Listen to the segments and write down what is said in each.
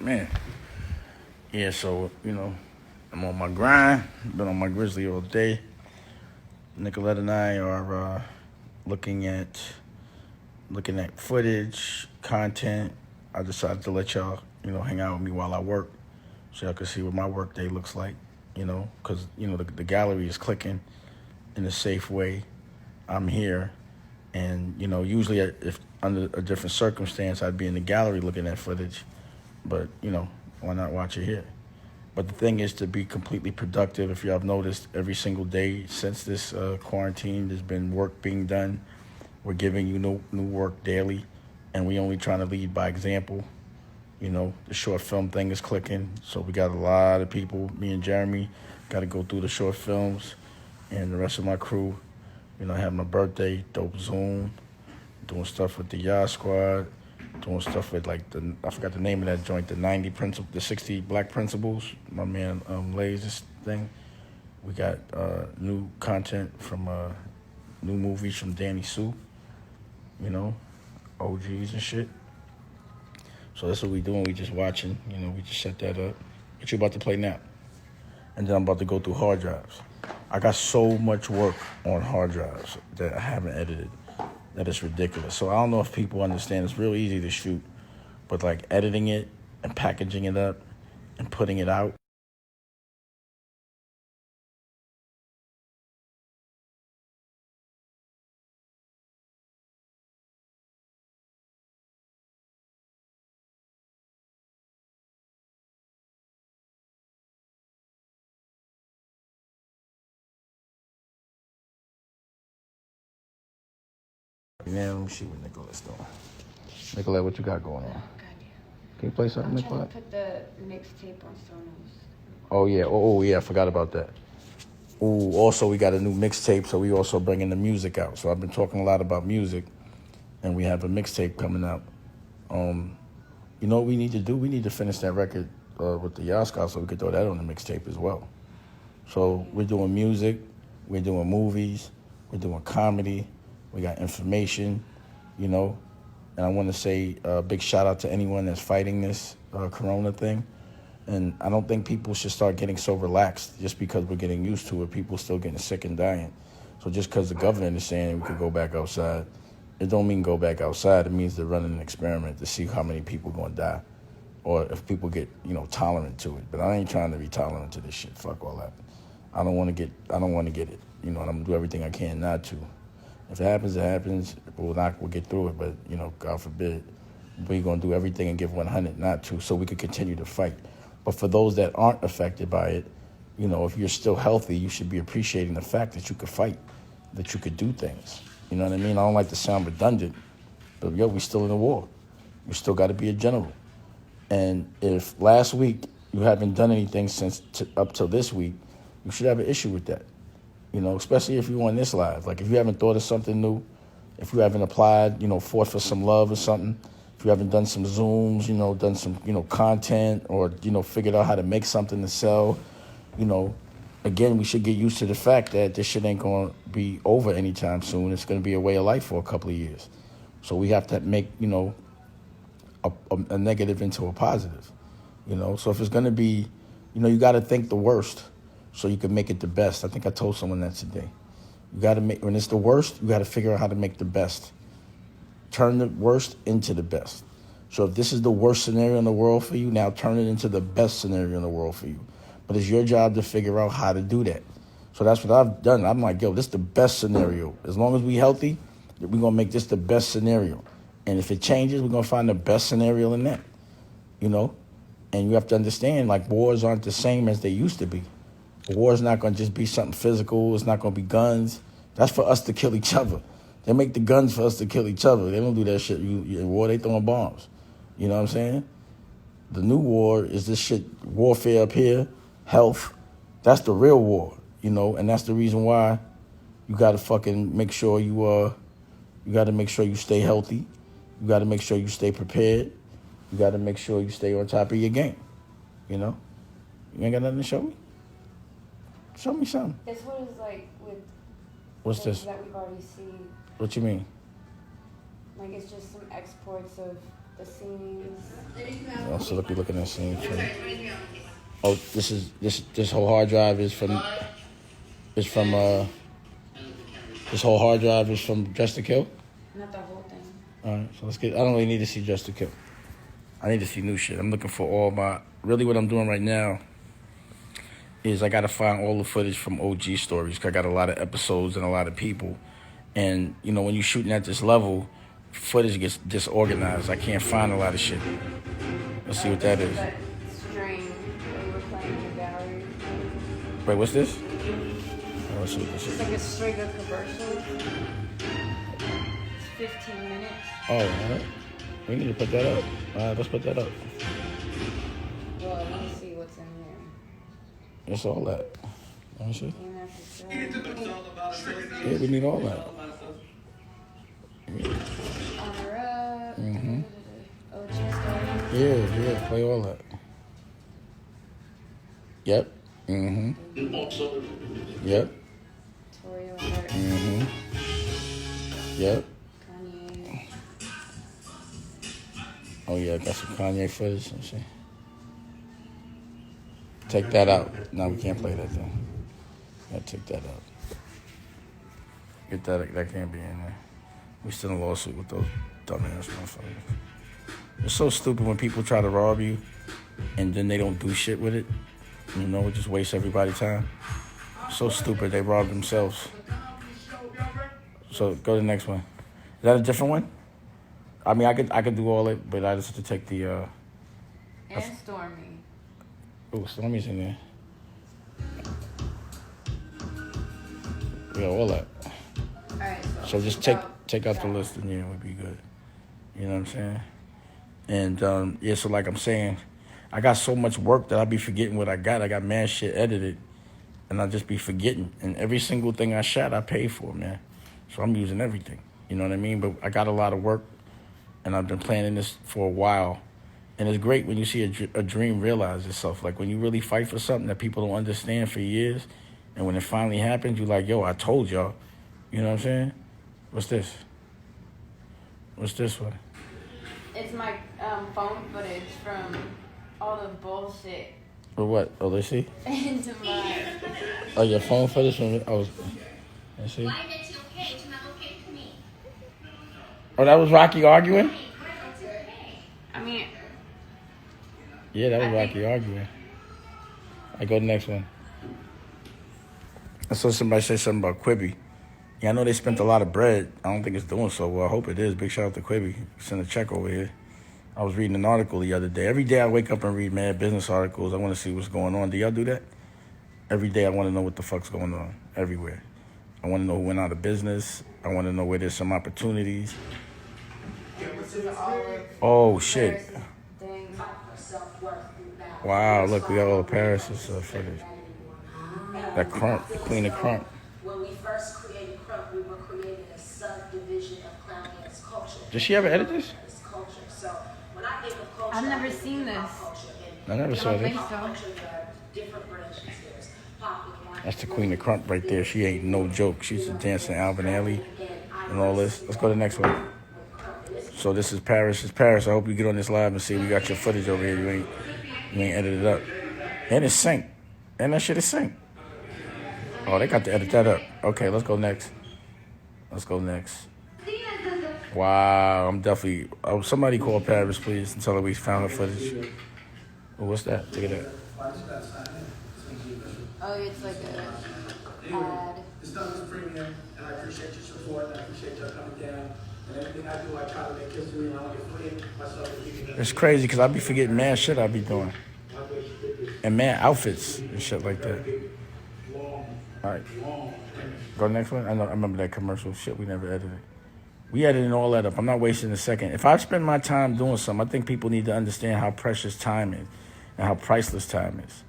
Man, yeah, so, I'm on my grind. Been on my grizzly all day. Nicolette and I are looking at looking at footage, content. I decided to let y'all, hang out with me while I work so y'all can see what my work day looks like, because, the gallery is clicking in a safe way. I'm here. And, usually if under a different circumstance, I'd be in the gallery looking at footage. But, why not watch it here? But the thing is to be completely productive. If you have noticed, every single day since this quarantine, there's been work being done. We're giving you new work daily, and we only trying to lead by example. The short film thing is clicking, so we got a lot of people. Me and Jeremy got to go through the short films, and the rest of my crew. Having my birthday, dope Zoom, doing stuff with the Yahh squad, doing stuff with I forgot the name of that joint, the 60 black principles, my man laziest thing. We got new content from new movies from Danny Sue, OGs and shit. So that's what we doing. We just watching, we just set that up. What you about to play now? And then I'm about to go through hard drives. I got so much work on hard drives that I haven't edited that it's ridiculous. So I don't know if people understand. It's real easy to shoot, but editing it and packaging it up and putting it out. Now let me see what Nicolette's doing. Nicolette, what you got going on? Can you play something, Nicolette? I'm trying to put the mixtape on Sonos. Oh yeah, yeah, I forgot about that. Ooh, also we got a new mixtape, so we also bringing the music out. So I've been talking a lot about music, and we have a mixtape coming out. You know what we need to do? We need to finish that record with the yahh so we could throw that on the mixtape as well. So we're doing music, we're doing movies, we're doing comedy, we got information, And I want to say a big shout out to anyone that's fighting this corona thing. And I don't think people should start getting so relaxed just because we're getting used to it. People still getting sick and dying. So just because the government is saying we could go back outside, it don't mean go back outside. It means they're running an experiment to see how many people going to die or if people get, tolerant to it. But I ain't trying to be tolerant to this shit. Fuck all that. I don't want to get it, and I'm going to do everything I can not to. If it happens, it happens. We'll get through it, but, God forbid, we're going to do everything and give 100 not to so we could continue to fight. But for those that aren't affected by it, if you're still healthy, you should be appreciating the fact that you could fight, that you could do things. You know what I mean? I don't like to sound redundant, but, we still in a war. We still got to be a general. And if last week you haven't done anything up till this week, you should have an issue with that. Especially if you're on this live. If you haven't thought of something new, if you haven't applied, fought for some love or something, if you haven't done some Zooms, done some, content or, figured out how to make something to sell, again, we should get used to the fact that this shit ain't going to be over anytime soon. It's going to be a way of life for a couple of years. So we have to make, a negative into a positive, So if it's going to be, you got to think the worst so you can make it the best. I think I told someone that today. You got to when it's the worst, you got to figure out how to make the best. Turn the worst into the best. So if this is the worst scenario in the world for you, now turn it into the best scenario in the world for you. But it's your job to figure out how to do that. So that's what I've done. I'm like, this is the best scenario. As long as we healthy, we're going to make this the best scenario. And if it changes, we're going to find the best scenario in that, And you have to understand, wars aren't the same as they used to be. War is not going to just be something physical. It's not going to be guns. That's for us to kill each other. They make the guns for us to kill each other. They don't do that shit. In war, they throwing bombs. You know what I'm saying? The new war is this shit, warfare up here, health. That's the real war, and that's the reason why you got to fucking make sure you got to make sure you stay healthy. You got to make sure you stay prepared. You got to make sure you stay on top of your game, You ain't got nothing to show me? Show me something. This one is with What's this? that we've already seen. What you mean? It's just some exports of The scenes. Also, look, we're looking at scenes. Oh, this whole hard drive is from this whole hard drive is from Dress to Kill. Not the whole thing. All right, so let's get. I don't really need to see Dress to Kill. I need to see new shit. I'm looking for all my. Really, what I'm doing right now is I gotta find all the footage from OG stories. 'Cause I got a lot of episodes and a lot of people, and you know when you're shooting at this level, footage gets disorganized. I can't find a lot of shit. Let's see what that is. That string that we were playing in the gallery. Wait, what's this? Oh, let's see what this It's is. like a string of commercials. It's 15 minutes. Oh, all right. We need to put that up. All right, let's put that up. Well, I want to see what's in there. It's all that. Let me see. You have to show. Yeah, we need all that. Honor up. Mm-hmm. OG stories. Yeah, play all that. Yep. Mm-hmm. Yep. Torio Heart. Mm-hmm. Yep. Kanye. Oh yeah, got some Kanye footage. Let's see. Take that out. No, we can't play that then. Gotta take that out. Get that. That can't be in there. We still in a lawsuit with those dumbass motherfuckers. It's so stupid when people try to rob you, and then they don't do shit with it. You know, it just wastes everybody's time. So stupid, they rob themselves. So go to the next one. Is that a different one? I mean, I could do all it, but I just have to take the. And Stormy. Oh, Stormy's in there. Yeah, all that. Alright, So just take out the list, and yeah, it would be good. You know what I'm saying? And yeah, so like I'm saying, I got so much work that I be forgetting what I got. I got mad shit edited, and I just be forgetting. And every single thing I shot, I paid for, man. So I'm using everything. You know what I mean? But I got a lot of work, and I've been planning this for a while. And it's great when you see a dream realize itself. Like when you really fight for something that people don't understand for years, and when it finally happens, you're like, yo, I told y'all. You know what I'm saying? What's this? What's this one? It's my phone footage from all the bullshit For what? Oh, let's see. into my. Oh, your phone footage from it? Oh, let's see. Why is it okay? It's not okay to me. Oh, that was Rocky arguing? I mean, Yeah, that was I Rocky think- arguing. I go to the next one. I saw somebody say something about Quibi. Yeah, I know they spent a lot of bread. I don't think it's doing so well. I hope it is. Big shout out to Quibi. Send a check over here. I was reading an article the other day. Every day I wake up and read mad business articles. I want to see what's going on. Do y'all do that? Every day I want to know what the fuck's going on everywhere. I want to know who went out of business. I want to know where there's some opportunities. this is all of Oh, shit. Paris' things. Wow, look, we got all the Paris' footage. That Crump, the Queen of Crump. When we first created Crump, we were creating a subdivision of clown dance culture. Did she ever edit this? This culture. So when I think of culture, I've never I think seen of this. pop culture. And I never I saw don't this. think so. culture, there are different branches. There's pop and That's the Queen of Crump right there. She ain't no joke. She used to dance in Alvin Alley and all this. Let's go to the next one. So this is Paris. It's Paris. I hope you get on this live and see we got your footage over here. You ain't edited up. And it's synced. And that shit is synced. Oh, they got to edit that up. Okay, let's go next. Let's go next. Wow, I'm definitely... Oh, somebody call Paris, please, and tell her we found her footage. Oh, what's that? Look at that. Oh, it's like a ad. It's done as premium, and I appreciate your support, and I appreciate your coming down. And everything I do, I try to make history, and I want to free myself and give you It's crazy because I be forgetting mad shit I be doing. And mad outfits and shit like that. All right. Go next one. I remember that commercial. Shit, we never edited. We edited all that up. I'm not wasting a second. If I spend my time doing something, I think people need to understand how precious time is and how priceless time is.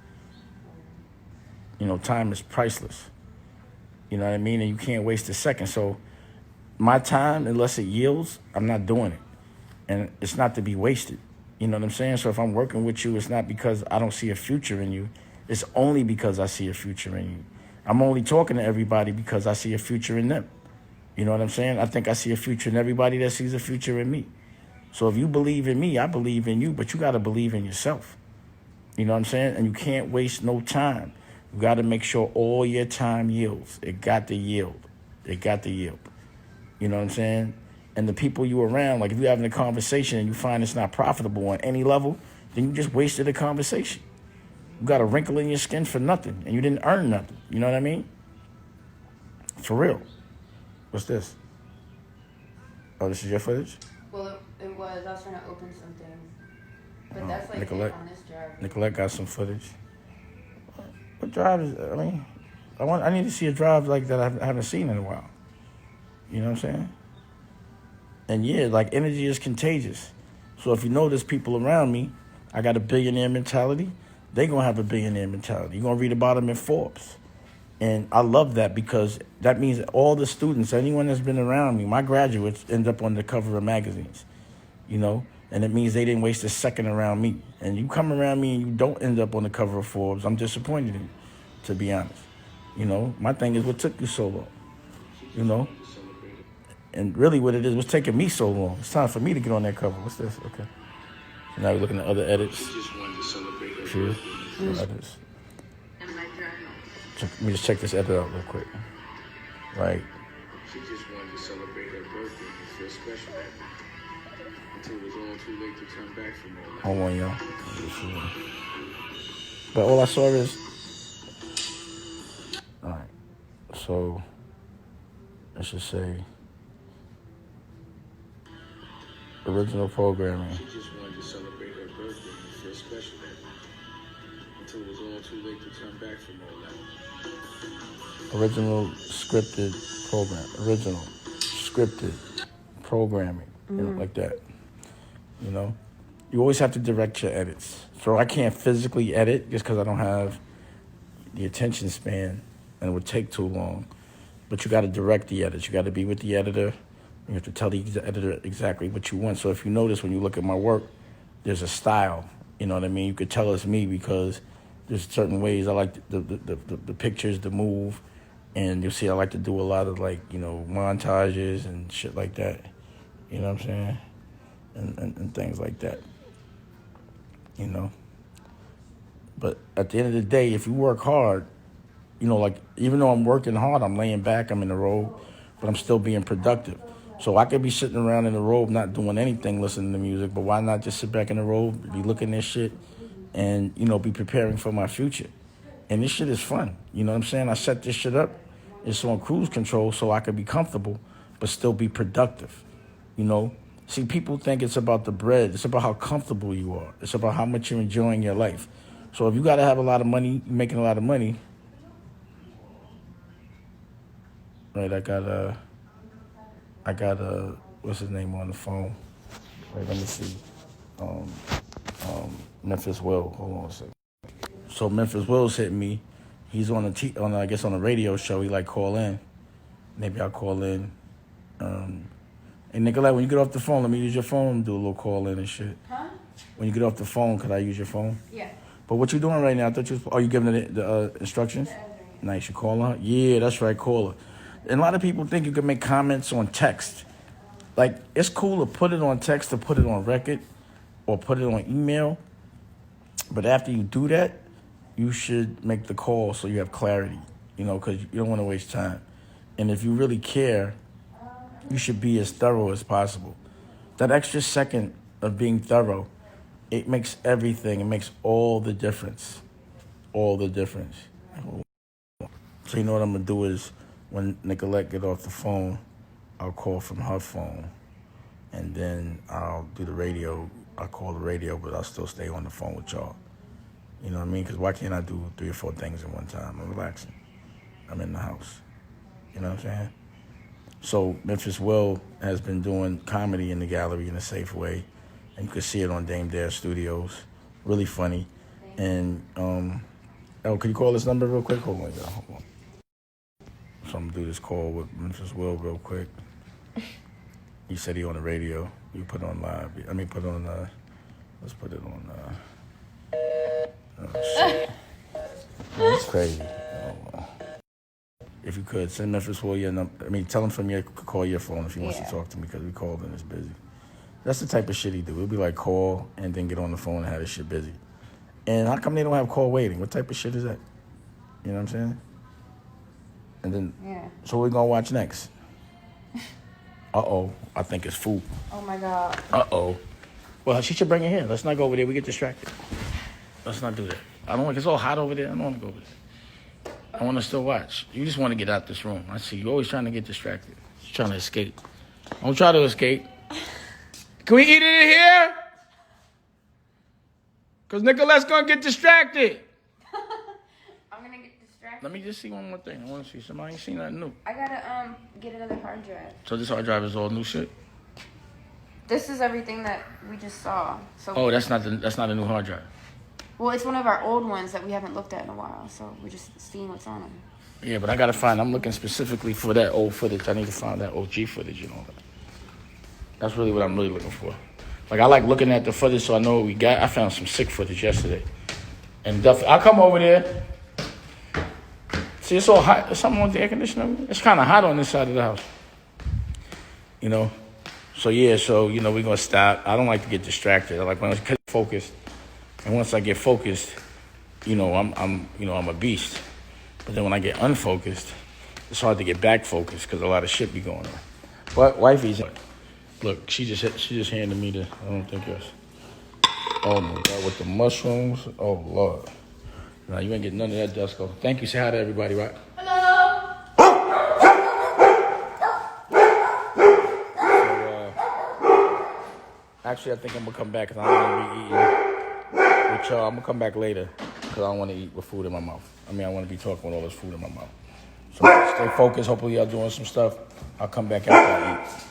You know, time is priceless. You know what I mean? And you can't waste a second. So my time, unless it yields, I'm not doing it. And it's not to be wasted. You know what I'm saying? So if I'm working with you, it's not because I don't see a future in you. It's only because I see a future in you. I'm only talking to everybody because I see a future in them. You know what I'm saying? I think I see a future in everybody that sees a future in me. So if you believe in me, I believe in you, but you got to believe in yourself. You know what I'm saying? And you can't waste no time. You got to make sure all your time yields. It got to yield. It got to yield. You know what I'm saying? And the people you around, like if you're having a conversation and you find it's not profitable on any level, then you just wasted a conversation. You got a wrinkle in your skin for nothing, and you didn't earn nothing. You know what I mean? For real. What's this? Oh, this is your footage? Well, it was. I was trying to open something. But Oh, that's like Nicolette. it on this drive. Nicolette got some footage. What drive is? I mean, I need to see a drive like that I haven't seen in a while. You know what I'm saying? And yeah, like energy is contagious. So if you notice people around me, I got a billionaire mentality. They gonna have a billionaire mentality. You're gonna read about them in Forbes. And I love that because that means that all the students, anyone that's been around me, my graduates end up on the cover of magazines, you know? And it means they didn't waste a second around me. And you come around me and you don't end up on the cover of Forbes, I'm disappointed in you, to be honest. You know, my thing is what took you so long, you know? And really what it is, what's taking me so long? It's time for me to get on that cover. What's this? Okay. So now we're looking at other edits. Sure. Edits. Let me just check this edit out real quick. Right. She just wanted to celebrate her birthday and feel special until it was all too late to turn back from all that. Hold on, y'all. But all I saw is... All right. So, let's just say... Original programming. She just wanted to celebrate her birthday and feel special until it was all too late to turn back from all that. Original scripted program. Original scripted programming. You know, like that. You know? You always have to direct your edits. So I can't physically edit just because I don't have the attention span and it would take too long. But you got to direct the edits. You got to be with the editor. You have to tell the editor exactly what you want. So if you notice when you look at my work, there's a style. You know what I mean? You could tell it's me because there's certain ways I like the pictures to move. And you'll see I like to do a lot of like, you know, montages and shit like that. You know what I'm saying? And things like that. You know? But at the end of the day, if you work hard, you know, like even though I'm working hard, I'm laying back, I'm in the robe, but I'm still being productive. So I could be sitting around in the robe not doing anything, listening to music, but why not just sit back in the robe, be looking at shit, and, you know, be preparing for my future. And this shit is fun. You know what I'm saying? I set this shit up. It's on cruise control so I could be comfortable, but still be productive. You know? See, people think it's about the bread. It's about how comfortable you are. It's about how much you're enjoying your life. So if you got to have a lot of money, you're making a lot of money. Right, I got what's his name on the phone? Wait, let me see. Memphis Will. Hold on a second. So Memphis Will's hitting me. He's on I guess on a radio show. He like call in. Maybe I'll call in. Hey Nicolette, when you get off the phone, let me use your phone and do a little call in and shit. Huh? When you get off the phone, could I use your phone? Yeah. But what you doing right now? I thought you was, you giving the instructions? Nice, you call her? Yeah, that's right, call her. And a lot of people think you can make comments on text. Like, it's cool to put it on text, to put it on record, or put it on email. But after you do that, you should make the call so you have clarity, you know, because you don't want to waste time. And if you really care, you should be as thorough as possible. That extra second of being thorough, it makes everything. It makes all the difference. All the difference. So you know what I'm going to do is, when Nicolette get off the phone, I'll call from her phone, and then I'll do the radio. I'll call the radio, but I'll still stay on the phone with y'all. You know what I mean? Because why can't I do 3 or 4 things at one time? I'm relaxing. I'm in the house. You know what I'm saying? So Memphis Will has been doing comedy in the gallery in a safe way, and you can see it on Dame Dare Studios. Really funny. And, can you call this number real quick? Hold on, y'all. Hold on. So I'm gonna do this call with Memphis Will real quick. He said he on the radio. You put on live. I mean, put on. Let's put it on. Oh shit! That's crazy. If you could send Memphis Will your number. I mean, tell him from your call your phone if he wants to talk to me because we called and it's busy. That's the type of shit he do. He'll be like, call and then get on the phone and have his shit busy. And how come they don't have call waiting? What type of shit is that? You know what I'm saying? And then, so what we gonna watch next? Uh-oh, I think it's food. Oh my God. Uh-oh. Well, she should bring it here. Let's not go over there. We get distracted. Let's not do that. I don't like, it's all hot over there. I don't want to go over there. I want to still watch. You just want to get out this room. I see you always trying to get distracted. You're trying to escape. Don't try to escape. Can we eat it in here? Because Nicolette's going to get distracted. I'm gonna get distracted. Let me just see one more thing. I want to see somebody ain't seen nothing new. I gotta get another hard drive. So this hard drive is all new shit? This is everything that we just saw. So Oh, that's not a new hard drive. well, it's one of our old ones that we haven't looked at in a while. So we're just seeing what's on them. Yeah, but I got to find, I'm looking specifically for that old footage. I need to find that OG footage and all that. That's really what I'm really looking for. Like, I like looking at the footage so I know what we got. I found some sick footage yesterday. And I'll come over there. See, it's all hot. There's something on the air conditioner. It's kind of hot on this side of the house. You know? So, yeah, we're going to stop. I don't like to get distracted. I like when I get focused. And once I get focused, I'm a beast. But then when I get unfocused, it's hard to get back focused because a lot of shit be going on. But wifey's, look, she just handed me the, I don't think it's, oh my God, with the mushrooms. Oh Lord. Nah, you ain't getting none of that, Dusko. Thank you. Say hi to everybody, right? Hello. So, actually, I think I'm gonna come back because I don't want to be eating with y'all. I'm gonna come back later because I don't want to eat with food in my mouth. I want to be talking with all this food in my mouth. So stay focused. Hopefully, y'all doing some stuff. I'll come back after I eat.